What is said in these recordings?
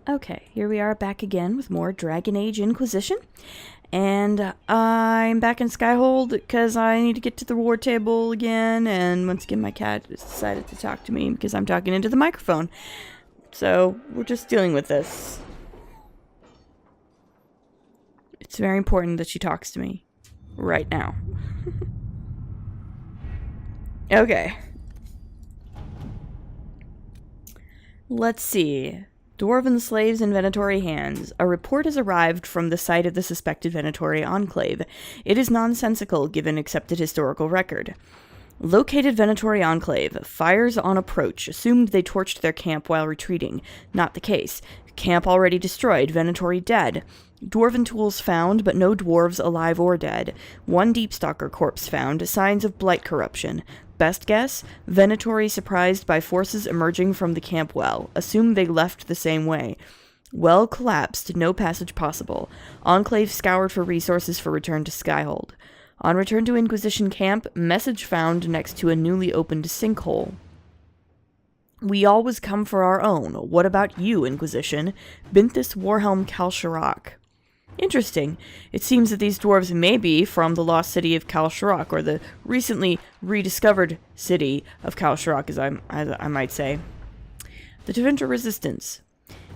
Okay, here we are back again with more Dragon Age Inquisition. And I'm back in Skyhold because I need to get to the war table again. And once again, my cat decided to talk to me because I'm talking into the microphone. So we're just dealing with this. It's very important that she talks to me right now. Okay. Let's see. Dwarven slaves in Venatori hands. A report has arrived from the site of the suspected Venatori enclave. It is nonsensical given accepted historical record. Located Venatori enclave. Fires on approach. Assumed they torched their camp while retreating. Not the case. Camp already destroyed. Venatori dead. Dwarven tools found, but no dwarves alive or dead. One Deepstalker corpse found. Signs of blight corruption. Best guess? Venatori surprised by forces emerging from the camp well. Assume they left the same way. Well collapsed, no passage possible. Enclave scoured for resources for return to Skyhold. On return to Inquisition camp, message found next to a newly opened sinkhole. We always come for our own. What about you, Inquisition? Binthus Warhelm Kalsharak. Interesting. It seems that these dwarves may be from the lost city of Kalsharak, or the recently rediscovered city of Kalsharak, as I might say. The Tevinter Resistance.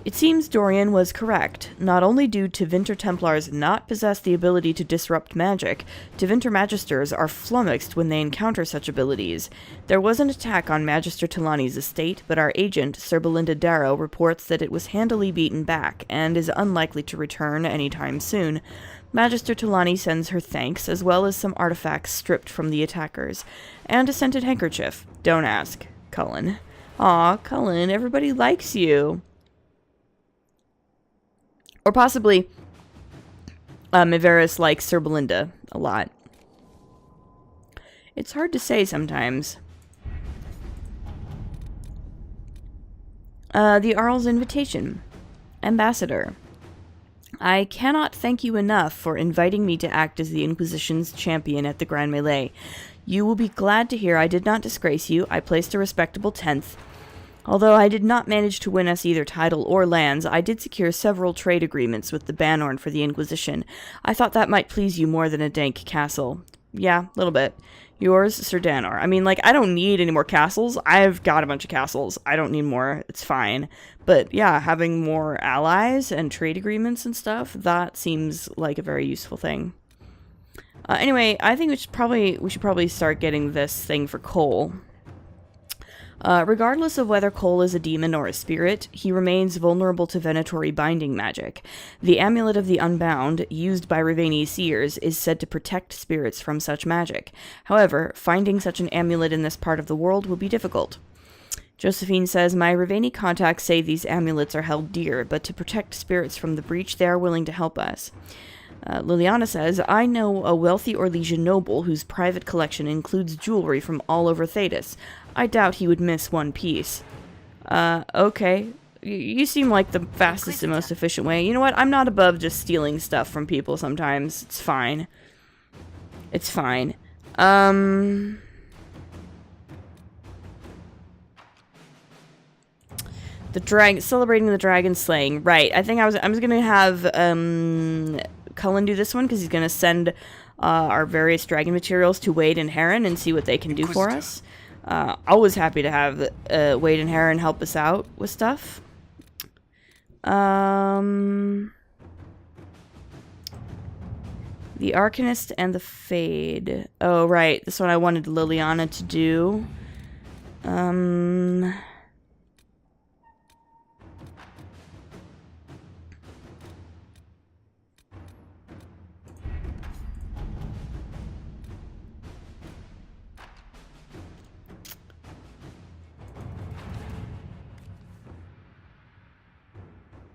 It seems Dorian was correct. Not only do Tevinter Templars not possess the ability to disrupt magic, Tevinter Magisters are flummoxed when they encounter such abilities. There was an attack on Magister Talani's estate, but our agent, Sir Belinda Darrow, reports that it was handily beaten back, and is unlikely to return anytime soon. Magister Talani sends her thanks, as well as some artifacts stripped from the attackers. And a scented handkerchief. Don't ask. Cullen. Aw, Cullen, everybody likes you. Or possibly, Miveris likes Sir Belinda a lot. It's hard to say sometimes. The Arl's invitation. Ambassador. I cannot thank you enough for inviting me to act as the Inquisition's champion at the Grand Melee. You will be glad to hear I did not disgrace you. I placed a respectable 10th. Although I did not manage to win us either title or lands, I did secure several trade agreements with the Banorn for the Inquisition. I thought that might please you more than a dank castle. Yeah, a little bit. Yours, Sir Danor. I mean, like, I don't need any more castles. I've got a bunch of castles. I don't need more. It's fine. But, yeah, having more allies and trade agreements and stuff, that seems like a very useful thing. Anyway, I think we should probably start getting this thing for Cole. Regardless of whether Cole is a demon or a spirit, he remains vulnerable to Venatori binding magic. The Amulet of the Unbound, used by Riveni seers, is said to protect spirits from such magic. However, finding such an amulet in this part of the world will be difficult. Josephine says, my Riveni contacts say these amulets are held dear, but to protect spirits from the breach, they are willing to help us. Liliana says, I know a wealthy Orlesian noble whose private collection includes jewelry from all over Thedas. I doubt he would miss one piece. Okay. You seem like the fastest and most efficient way. You know what? I'm not above just stealing stuff from people sometimes. It's fine. It's fine. Celebrating the dragon slaying. Right. I think I was gonna have, Cullen do this one, because he's gonna send, our various dragon materials to Wade and Heron and see what they can do for us. Always happy to have Wade and Heron help us out with stuff. The Arcanist and the Fade. Oh, right. This one I wanted Liliana to do.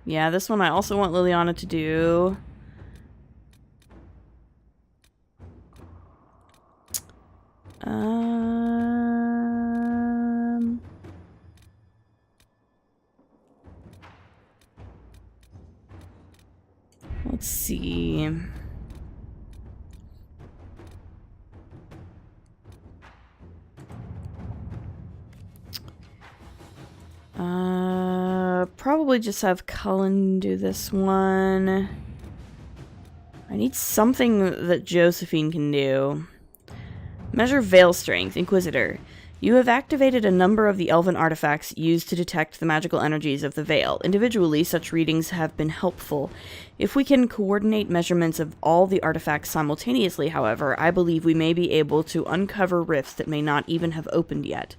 Yeah, this one I also want Liliana to do. Let's see. probably just have Cullen do this one. I need something that Josephine can do. Measure Veil Strength, Inquisitor. You have activated a number of the elven artifacts used to detect the magical energies of the Veil. Individually, such readings have been helpful. If we can coordinate measurements of all the artifacts simultaneously, however, I believe we may be able to uncover rifts that may not even have opened yet.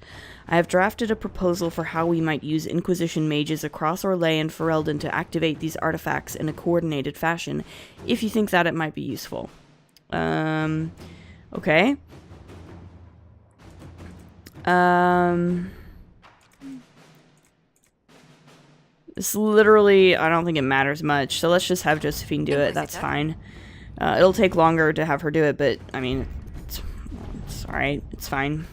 I have drafted a proposal for how we might use Inquisition mages across Orlais and Ferelden to activate these artifacts in a coordinated fashion, if you think that it might be useful. Okay. This literally, I don't think it matters much, so let's just have Josephine do it, that's fine. It'll take longer to have her do it, but, I mean, it's alright, it's fine.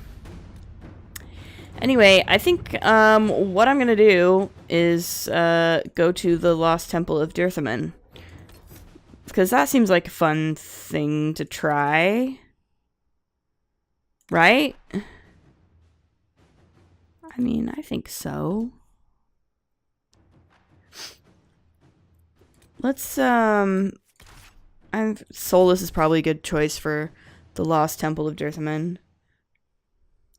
Anyway, I think, what I'm gonna do is, go to the Lost Temple of Dirthamen. Because that seems like a fun thing to try. Right? I mean, I think so. Let's, Solus is probably a good choice for the Lost Temple of Dirthamen.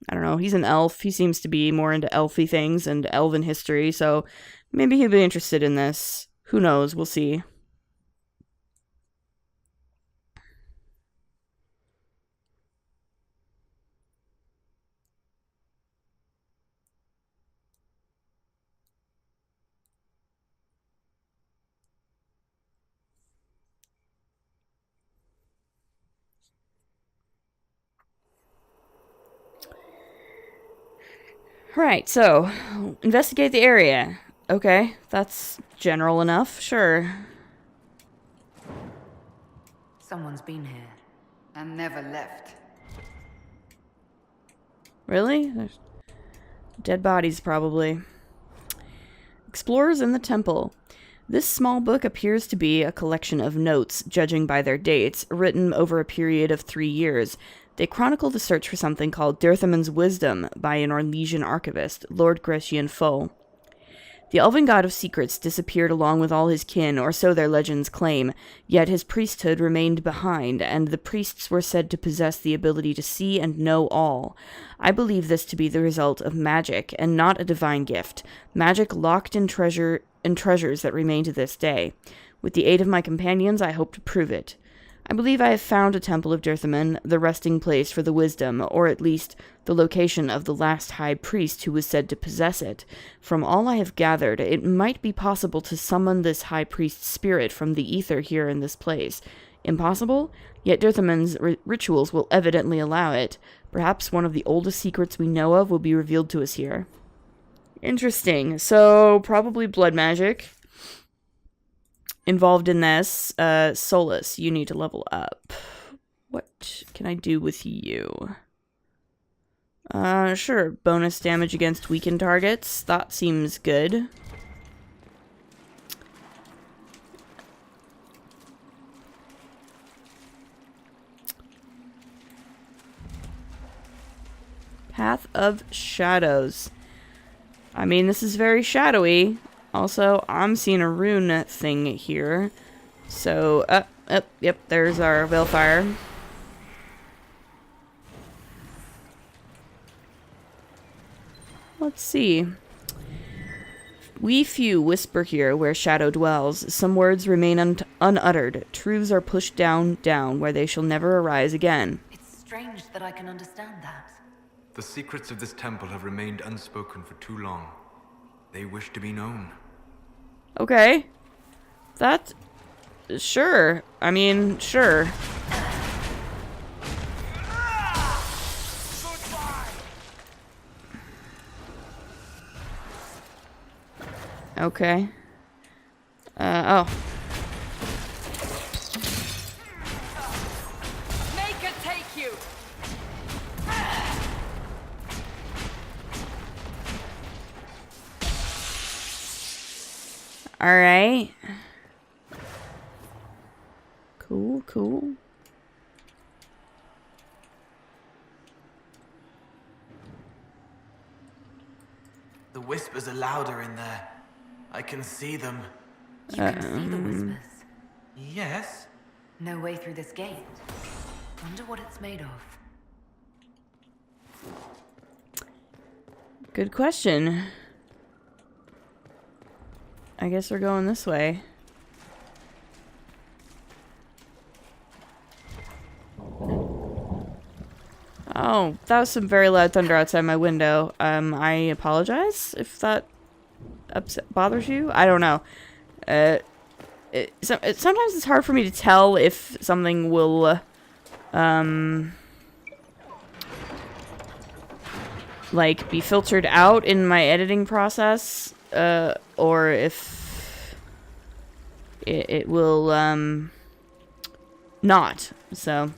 I don't know, he's an elf. He seems to be more into elfy things and elven history, so maybe he'll be interested in this. Who knows? We'll see. Right, so, investigate the area. Okay, that's general enough, sure. Someone's been here. And never left. Really? There's dead bodies, probably. Explorers in the Temple. This small book appears to be a collection of notes, judging by their dates, written over a period of 3 years. They chronicle the search for something called Dirthamen's Wisdom by an Orlesian archivist, Lord Grecian Foe. The elven god of secrets disappeared along with all his kin, or so their legends claim, yet his priesthood remained behind, and the priests were said to possess the ability to see and know all. I believe this to be the result of magic, and not a divine gift. Magic locked in treasures that remain to this day. With the aid of my companions, I hope to prove it. I believe I have found a Temple of Dirthamen, the resting place for the wisdom, or at least the location of the last high priest who was said to possess it. From all I have gathered, it might be possible to summon this high priest's spirit from the ether here in this place. Impossible? Yet Dirthamen's rituals will evidently allow it. Perhaps one of the oldest secrets we know of will be revealed to us here. Interesting. So, probably blood magic. Involved in this, Solus, you need to level up. What can I do with you? Sure, bonus damage against weakened targets. That seems good. Path of Shadows. I mean, this is very shadowy. Also, I'm seeing a rune thing here. So, yep, there's our Veilfire. Let's see. We few whisper here where shadow dwells. Some words remain unuttered. Truths are pushed down where they shall never arise again. It's strange that I can understand that. The secrets of this temple have remained unspoken for too long. They wish to be known. Okay. That... Sure. I mean, sure. Okay. Oh. Make it take you! Alright. Cool. The whispers are louder in there. I can see them. You can see the whispers. Yes? No way through this gate. Wonder what it's made of. Good question. I guess we're going this way. Oh, that was some very loud thunder outside my window. I apologize if that bothers you. I don't know. Sometimes it's hard for me to tell if something will, like, be filtered out in my editing process, or if it will, not. So,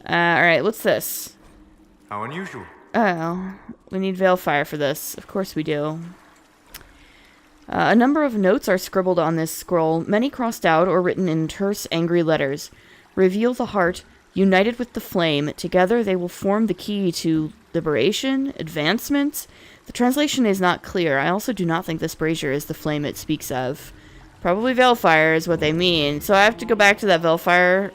alright, what's this? How unusual. Oh, we need Veilfire for this. Of course we do. A number of notes are scribbled on this scroll, many crossed out or written in terse, angry letters. Reveal the heart, united with the flame. Together they will form the key to liberation, advancement. The translation is not clear. I also do not think this brazier is the flame it speaks of. Probably Veilfire is what they mean. So I have to go back to that Veilfire.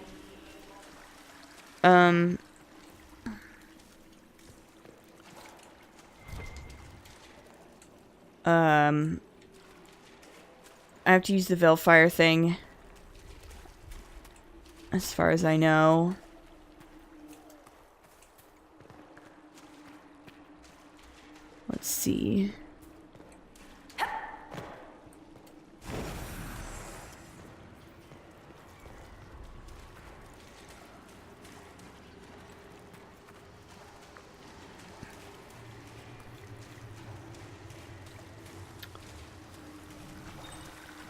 I have to use the Veilfire thing. As far as I know. Let's see.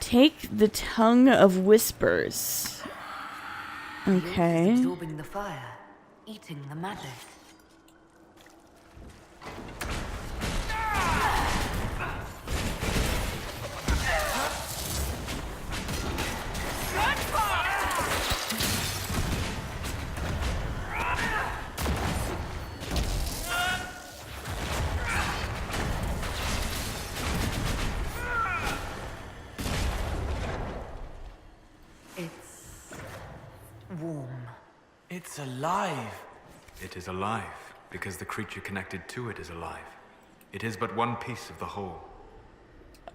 Take the Tongue of Whispers. Okay. Absorbing the fire, eating the magic. Warm. It's alive. It is alive, because the creature connected to it is alive. It is but one piece of the whole.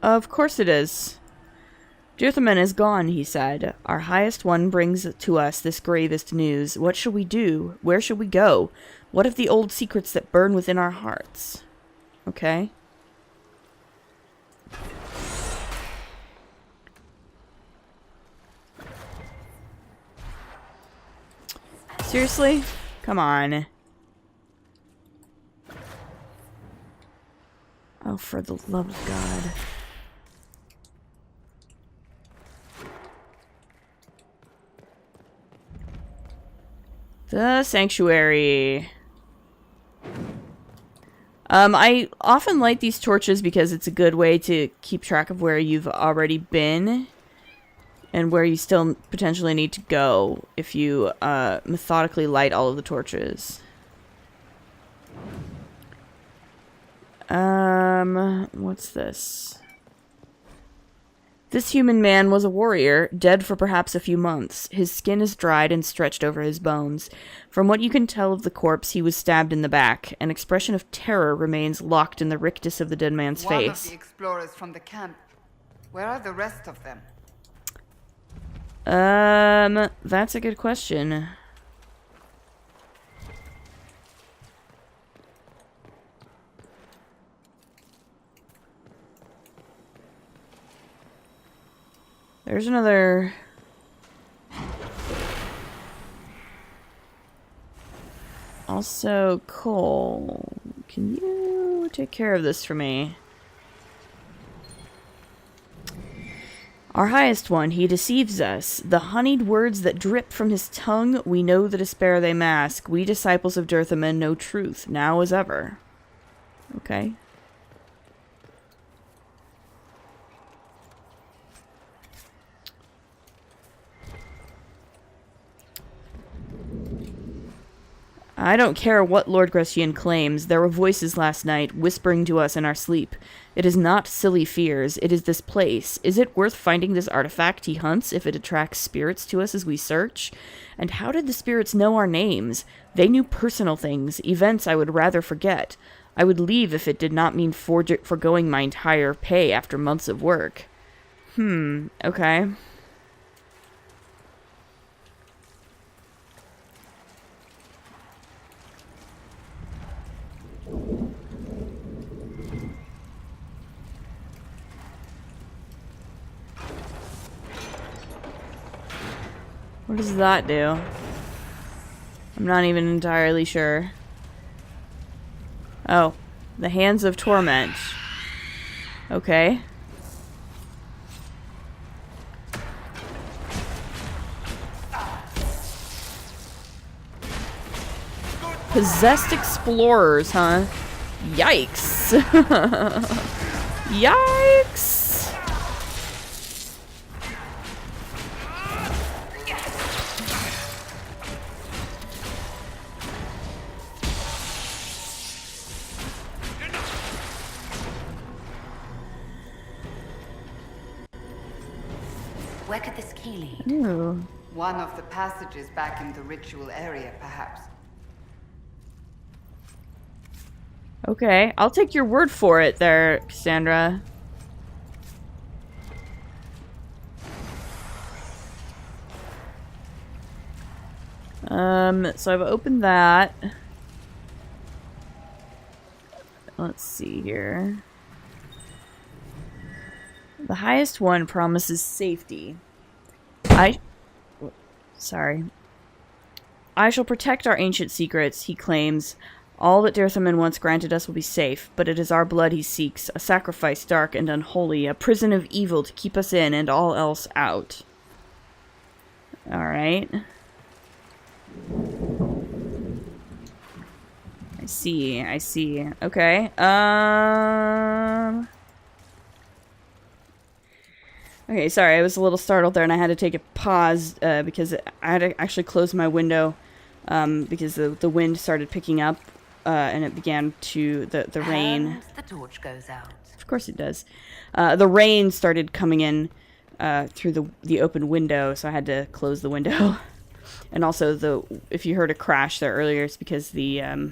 Of course it is. Dirthamen is gone, he said. Our highest one brings to us this gravest news. What shall we do? Where shall we go? What of the old secrets that burn within our hearts? Okay. Seriously? Come on. Oh, for the love of God. The Sanctuary. I often light these torches because it's a good way to keep track of where you've already been. And where you still potentially need to go if you methodically light all of the torches. What's this? This human man was a warrior, dead for perhaps a few months. His skin is dried and stretched over his bones. From what you can tell of the corpse, he was stabbed in the back. An expression of terror remains locked in the rictus of the dead man's One face. of the explorers from the camp. Where are the rest of them? That's a good question. There's another... Also, Cole, can you take care of this for me? Our highest one, he deceives us. The honeyed words that drip from his tongue, we know the despair they mask. We disciples of Dirthamen know truth, now as ever. Okay. I don't care what Lord Grecian claims. There were voices last night, whispering to us in our sleep. It is not silly fears. It is this place. Is it worth finding this artifact he hunts if it attracts spirits to us as we search? And how did the spirits know our names? They knew personal things, events I would rather forget. I would leave if it did not mean foregoing my entire pay after months of work. Okay. What does that do? I'm not even entirely sure. Oh, the Hands of Torment. Okay. Possessed explorers, huh? Yikes. Yikes. Where could this key lead? Ooh. One of the passages back in the ritual area, perhaps. Okay, I'll take your word for it there, Cassandra. So I've opened that. Let's see here. The highest one promises safety. Sorry. I shall protect our ancient secrets, he claims. All that Dirthamen once granted us will be safe, but it is our blood he seeks, a sacrifice dark and unholy, a prison of evil to keep us in and all else out. Alright. I see. Okay, Okay, sorry, I was a little startled there and I had to take a pause, because I had to actually close my window, because the wind started picking up. And it began to, the rain. And the torch goes out. Of course it does. The rain started coming in through the open window, so I had to close the window. And also, if you heard a crash there earlier, it's because the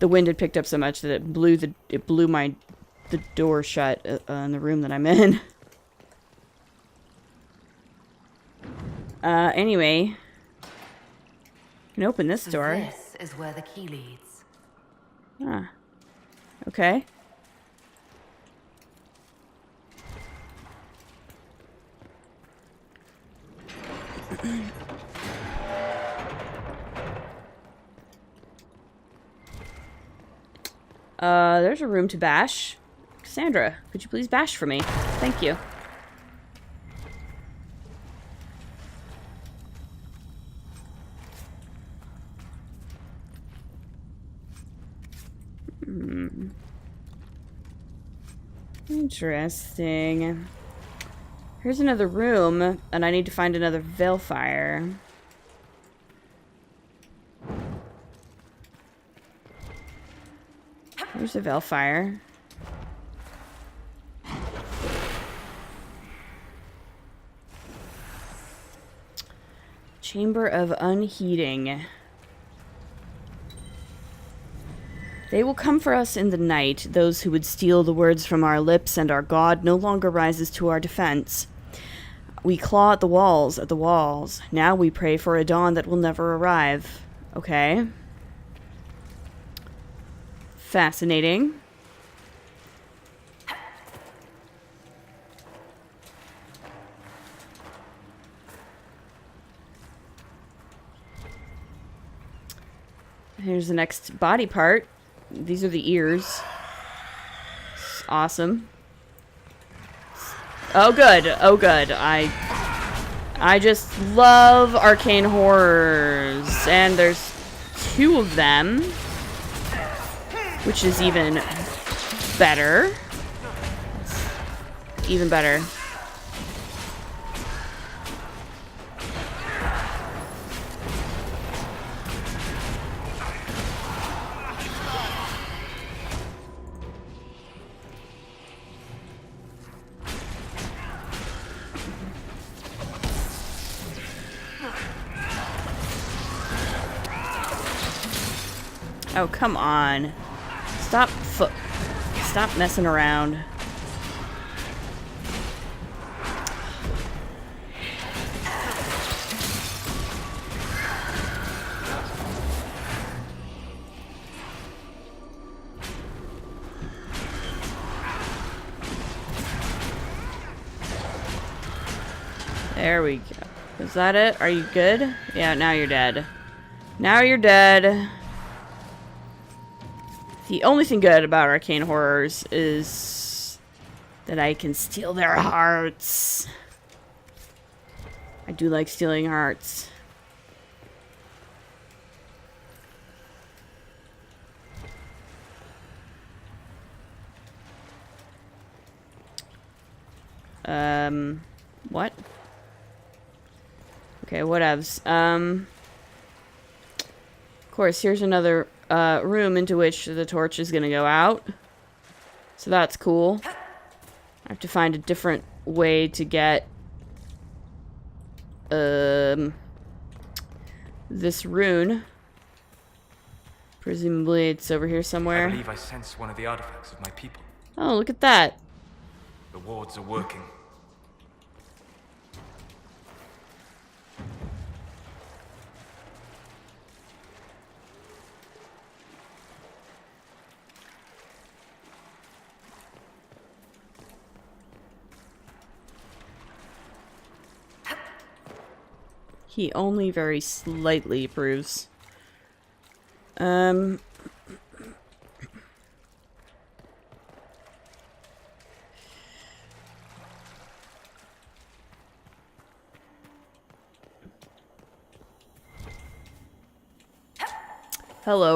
wind had picked up so much that it blew the door shut in the room that I'm in. Anyway, I can open this door. This is where the key leads. Ah. Okay. There's a room to bash. Cassandra, could you please bash for me? Thank you. Interesting. Here's another room, and I need to find another Veilfire. Here's a Veilfire. Chamber of Unheeding. They will come for us in the night, those who would steal the words from our lips, and our God no longer rises to our defense. We claw at the walls. Now we pray for a dawn that will never arrive. Okay. Fascinating. Here's the next body part. These are the ears. Awesome. Oh good. Oh good. I just love arcane horrors. And there's 2 of them, which is even better. Even better. Oh, come on. Stop messing around. There we go. Is that it? Are you good? Yeah, now you're dead. Now you're dead. The only thing good about arcane horrors is that I can steal their hearts. I do like stealing hearts. What? Okay, whatevs. Of course, here's another room into which the torch is gonna go out. So that's cool. I have to find a different way to get this rune. Presumably it's over here I somewhere. believe I sense one of the artifacts of my people. Oh, look at that. The wards are working. He only very slightly approves. Hello,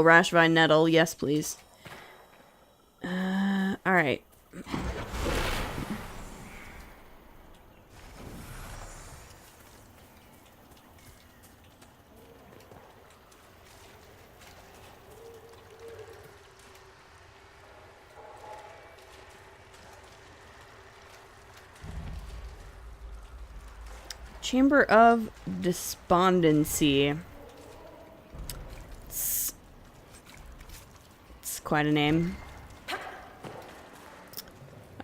Rashvine Nettle. Yes, please. Alright. Chamber of Despondency. It's quite a name.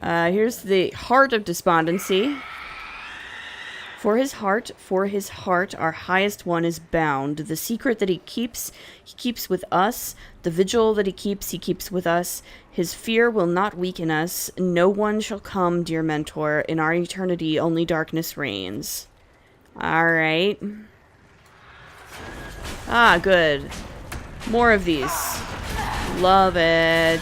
Here's the Heart of Despondency. For his heart, our highest one is bound. The secret that he keeps with us. The vigil that he keeps with us. His fear will not weaken us. No one shall come, dear mentor. In our eternity, only darkness reigns. Alright. Ah, good. More of these. Love it.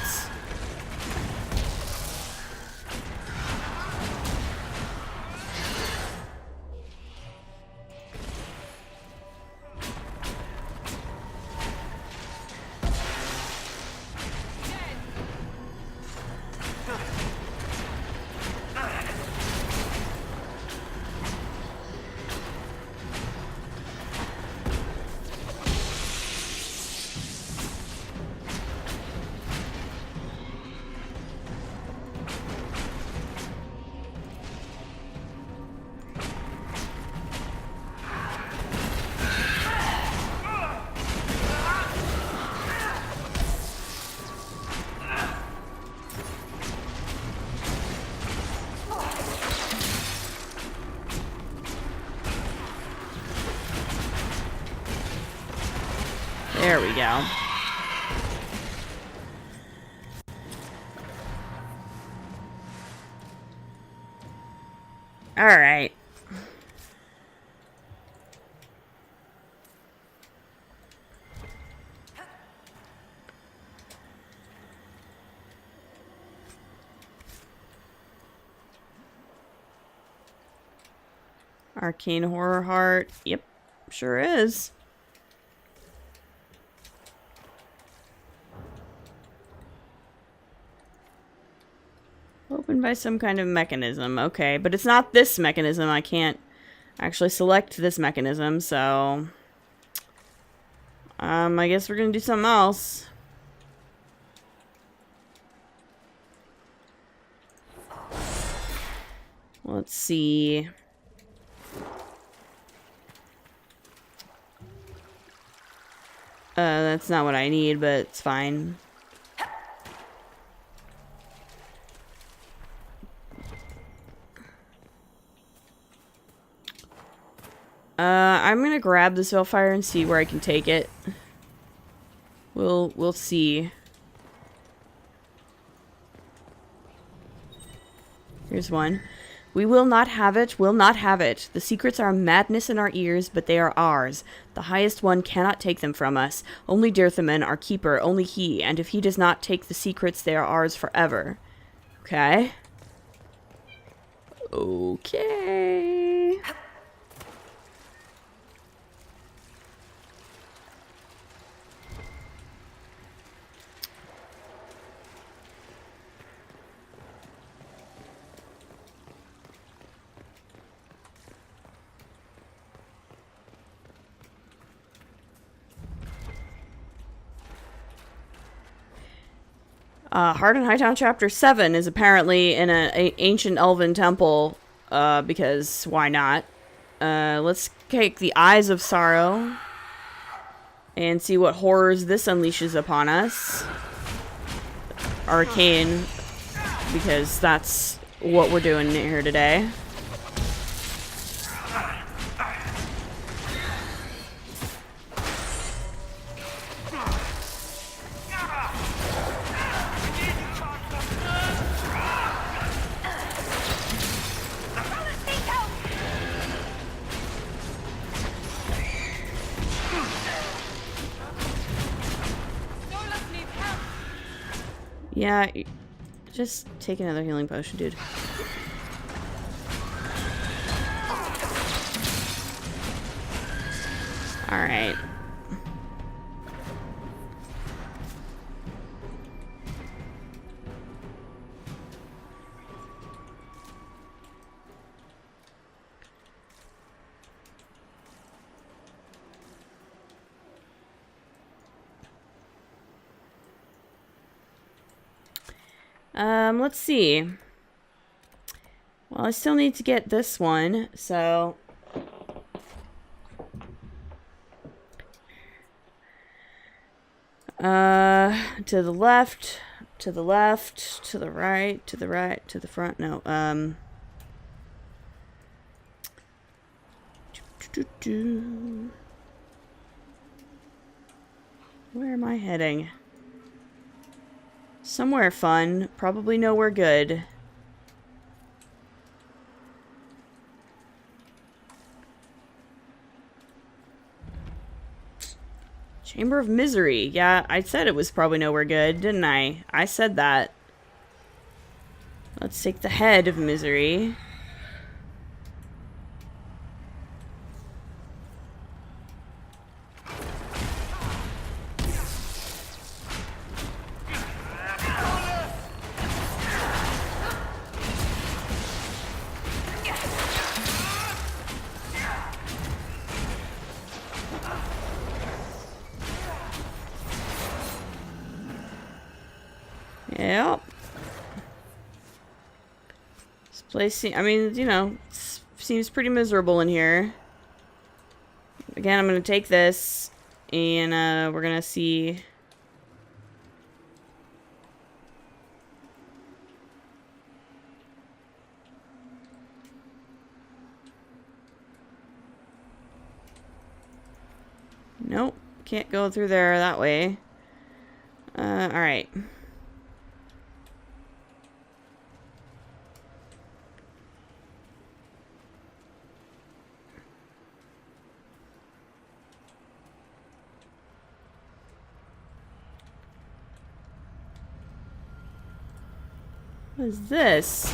There we go. All right. Arcane Horror Heart. Yep, sure is. Opened by some kind of mechanism. Okay, but it's not this mechanism. I can't actually select this mechanism, so... I guess we're gonna do something else. Let's see... That's not what I need, but it's fine. I'm gonna grab this Veilfire and see where I can take it. We'll see. Here's one. We will not have it, will not have it. The secrets are madness in our ears, but they are ours. The highest one cannot take them from us. Only Dirthamen, our keeper, only he, and if he does not take the secrets, they are ours forever. Okay. Okay. Heart and Hightown Chapter 7 is apparently in an ancient elven temple, because why not? Let's take the Eyes of Sorrow and see what horrors this unleashes upon us. Arcane, because that's what we're doing here today. Yeah, just take another healing potion, dude. Alright. Let's see. Well, I still need to get this one, so... to the left, to the left, to the right, to the right, to the front, no, where am I heading? Somewhere fun, probably nowhere good. Chamber of Misery. Yeah, I said it was probably nowhere good, didn't I? I said that. Let's take the Head of Misery. Yep. This place, I mean, you know, seems pretty miserable in here. Again, I'm gonna take this, and we're gonna see. Nope, can't go through there that way. Alright. What is this?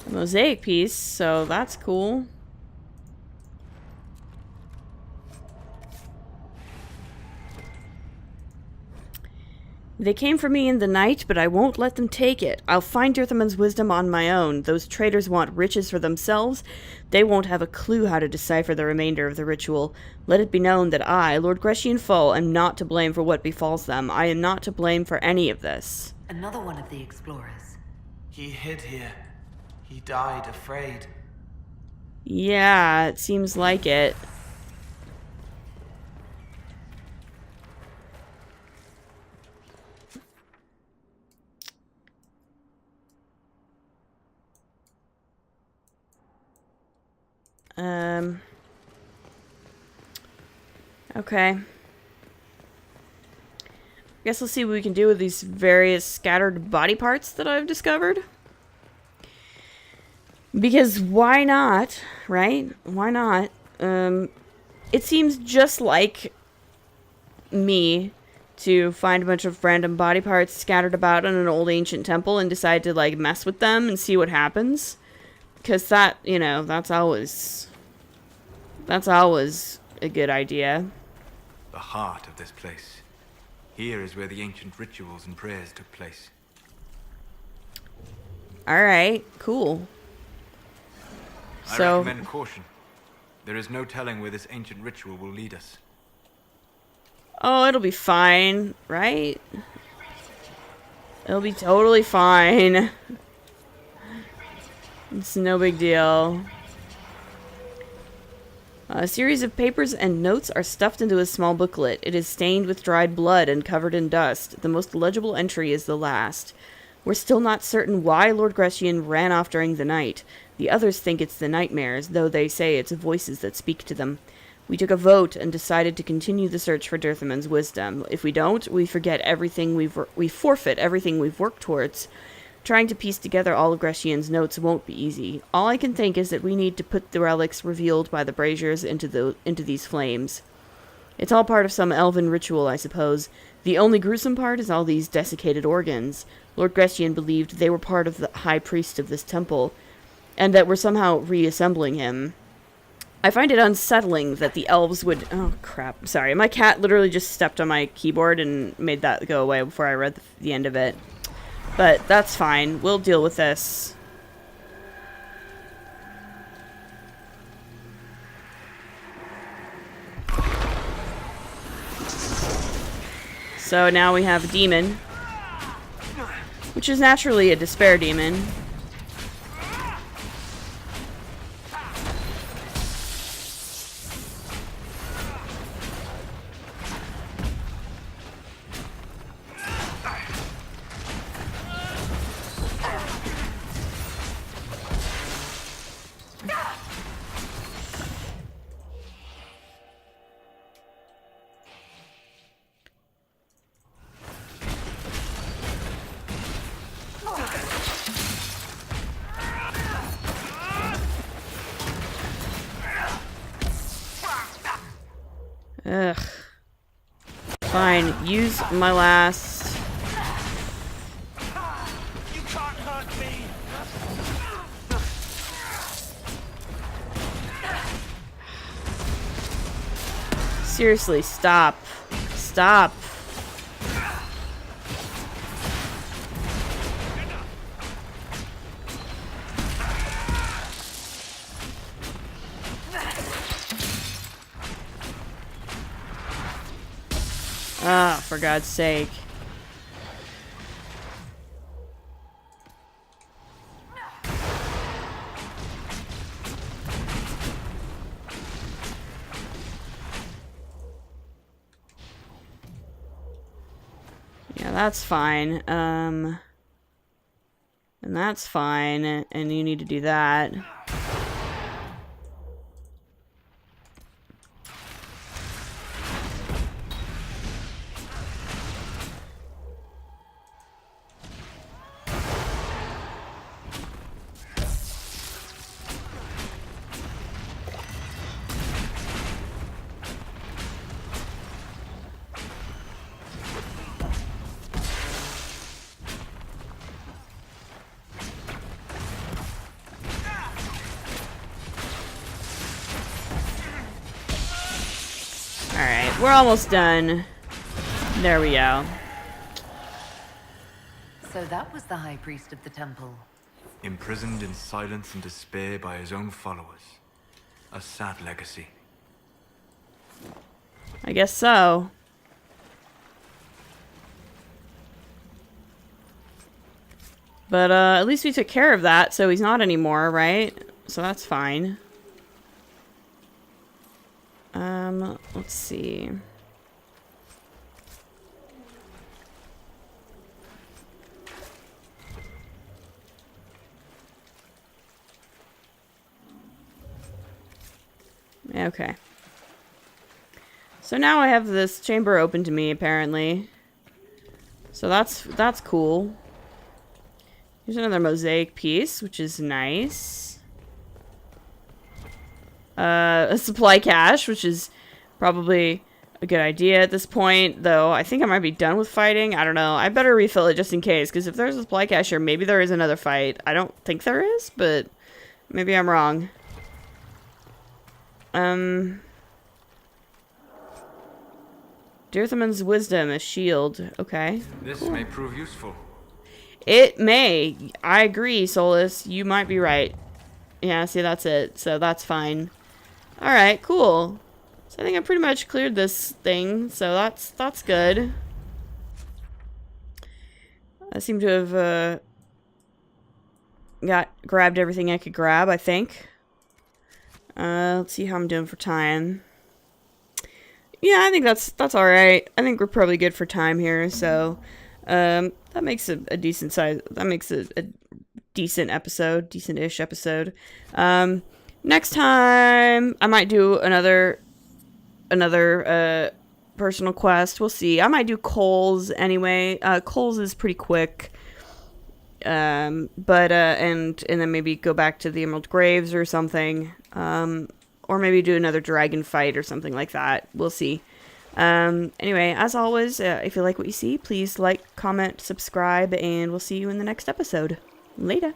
A mosaic piece, so that's cool. They came for me in the night, but I won't let them take it. I'll find Dirthamen's wisdom on my own. Those traitors want riches for themselves. They won't have a clue how to decipher the remainder of the ritual. Let it be known that I, Lord Grecian Foe, am not to blame for what befalls them. I am not to blame for any of this. Another one of the explorers. He hid here. He died afraid. Yeah, it seems like it. Okay. Guess we'll see what we can do with these various scattered body parts that I've discovered. Because why not, right? Why not? It seems just like me to find a bunch of random body parts scattered about in an old ancient temple and decide to, like, mess with them and see what happens. Because that, you know, that's always a good idea. The heart of this place. Here is where the ancient rituals and prayers took place. Alright, cool. I So, recommend caution. There is no telling where this ancient ritual will lead us. oh, it'll be fine, right? It'll be totally fine. It's no big deal. A series of papers and notes are stuffed into a small booklet. It is stained with dried blood and covered in dust. The most legible entry is the last. We're still not certain why Lord Grecian ran off during the night. The others think it's the nightmares, though they say it's voices that speak to them. We took a vote and decided to continue the search for Dirthamen's wisdom. If we don't, we forget everything we forfeit everything we've worked towards. Trying to piece together all of Grecian's notes won't be easy. All I can think is that we need to put the relics revealed by the braziers into these flames. It's all part of some elven ritual, I suppose. The only gruesome part is all these desiccated organs. Lord Grecian believed they were part of the high priest of this temple, and that we're somehow reassembling him. I find it unsettling that the elves would... Oh, crap. Sorry, my cat literally just stepped on my keyboard and made that go away before I read the end of it. But that's fine. We'll deal with this. So now we have a demon, which is naturally a despair demon. Ugh. Fine, use my last... You can't hurt me! Seriously, stop. Stop. Ah, for God's sake. Yeah, that's fine. And that's fine. And you need to do that. Alright, we're almost done. There we go. So that was the high priest of the temple. Imprisoned in silence and despair by his own followers. A sad legacy. I guess so. But at least we took care of that, so he's not anymore, right? So that's fine. Let's see. Okay. So now I have this chamber open to me, apparently. So that's cool. Here's another mosaic piece, which is nice. A supply cache, which is probably a good idea at this point, though I think I might be done with fighting. I don't know. I better refill it just in case, because if there's a supply cache here, maybe there is another fight. I don't think there is, but maybe I'm wrong. Dirthamen's wisdom, a shield. Okay. This may prove useful. It may. I agree, Solus. You might be right. Yeah, see, that's it. So that's fine. Alright, cool. So I think I pretty much cleared this thing, so that's good. I seem to have grabbed everything I could grab, I think. Let's see how I'm doing for time. Yeah, I think that's alright. I think we're probably good for time here, so that makes a decent size. That makes a decent episode, decent-ish episode. Next time I might do another personal quest. We'll see. I might do Cole's anyway. Cole's is pretty quick. And then maybe go back to the Emerald Graves or something. Or maybe do another dragon fight or something like that. We'll see. Anyway, as always, if you like what you see, please like, comment, subscribe, and we'll see you in the next episode. Later.